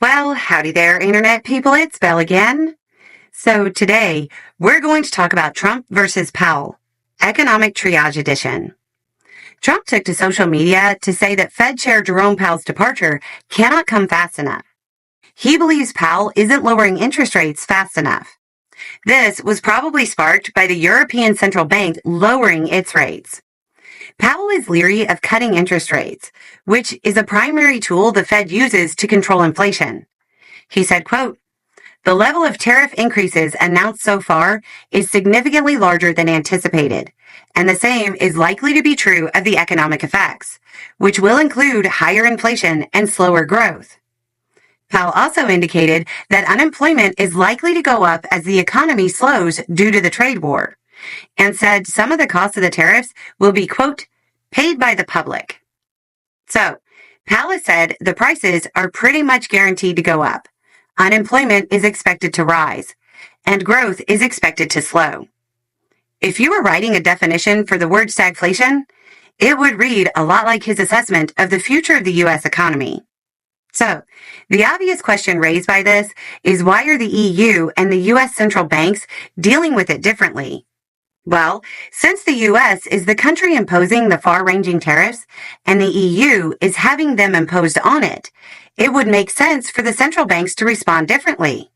Well, howdy there, Internet people. It's Belle again. So today, we're going to talk about Trump versus Powell, Economic Triage Edition. Trump took to social media to say that Fed Chair Jerome Powell's departure cannot come fast enough. He believes Powell isn't lowering interest rates fast enough. This was probably sparked by the European Central Bank lowering its rates. Powell is leery of cutting interest rates, which is a primary tool the Fed uses to control inflation. He said, quote, "The level of tariff increases announced so far is significantly larger than anticipated, and the same is likely to be true of the economic effects, which will include higher inflation and slower growth." Powell also indicated that unemployment is likely to go up as the economy slows due to the trade war, and said some of the costs of the tariffs will be, quote, "paid by the public." So, Powell said the prices are pretty much guaranteed to go up, unemployment is expected to rise, and growth is expected to slow. If you were writing a definition for the word stagflation, it would read a lot like his assessment of the future of the U.S. economy. So, the obvious question raised by this is, why are the EU and the U.S. central banks dealing with it differently? Well, since the U.S. is the country imposing the far-ranging tariffs and the EU is having them imposed on it, it would make sense for the central banks to respond differently.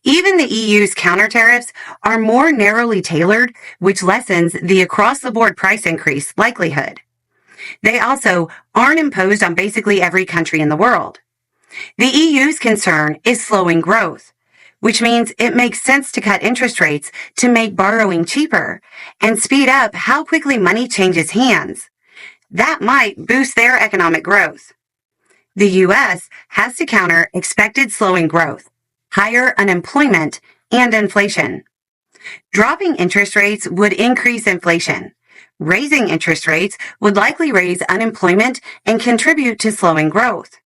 Even the EU's counter tariffs are more narrowly tailored, which lessens the across-the-board price increase likelihood. They also aren't imposed on basically every country in the world. The EU's concern is slowing growth, which means it makes sense to cut interest rates to make borrowing cheaper and speed up how quickly money changes hands. That might boost their economic growth. The U.S. has to counter expected slowing growth, higher unemployment, and inflation. Dropping interest rates would increase inflation. Raising interest rates would likely raise unemployment and contribute to slowing growth.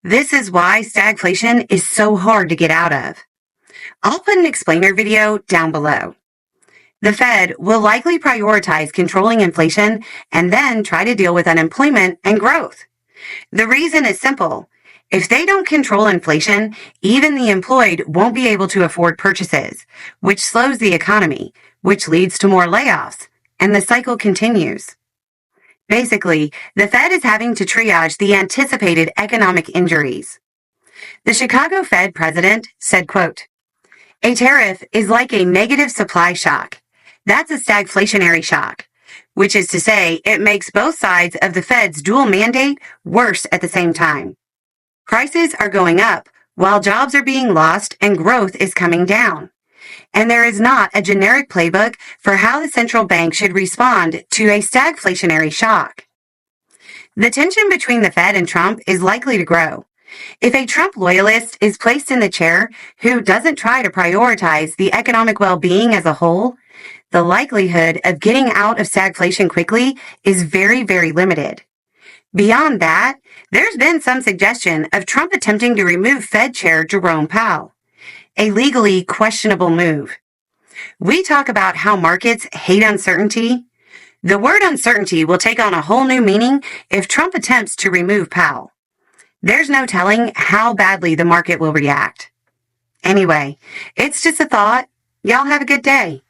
This is why stagflation is so hard to get out of. I'll put an explainer video down below. The Fed will likely prioritize controlling inflation and then try to deal with unemployment and growth. The reason is simple. If they don't control inflation, even the employed won't be able to afford purchases, which slows the economy, which leads to more layoffs, and the cycle continues. Basically, the Fed is having to triage the anticipated economic injuries. The Chicago Fed president said, quote, "A tariff is like a negative supply shock. That's a stagflationary shock, which is to say it makes both sides of the Fed's dual mandate worse at the same time. Prices are going up while jobs are being lost and growth is coming down. And there is not a generic playbook for how the central bank should respond to a stagflationary shock." The tension between the Fed and Trump is likely to grow. If a Trump loyalist is placed in the chair who doesn't try to prioritize the economic well-being as a whole, the likelihood of getting out of stagflation quickly is very, very limited. Beyond that, there's been some suggestion of Trump attempting to remove Fed Chair Jerome Powell, a legally questionable move. We talk about how markets hate uncertainty. The word uncertainty will take on a whole new meaning if Trump attempts to remove Powell. There's no telling how badly the market will react. Anyway, it's just a thought. Y'all have a good day.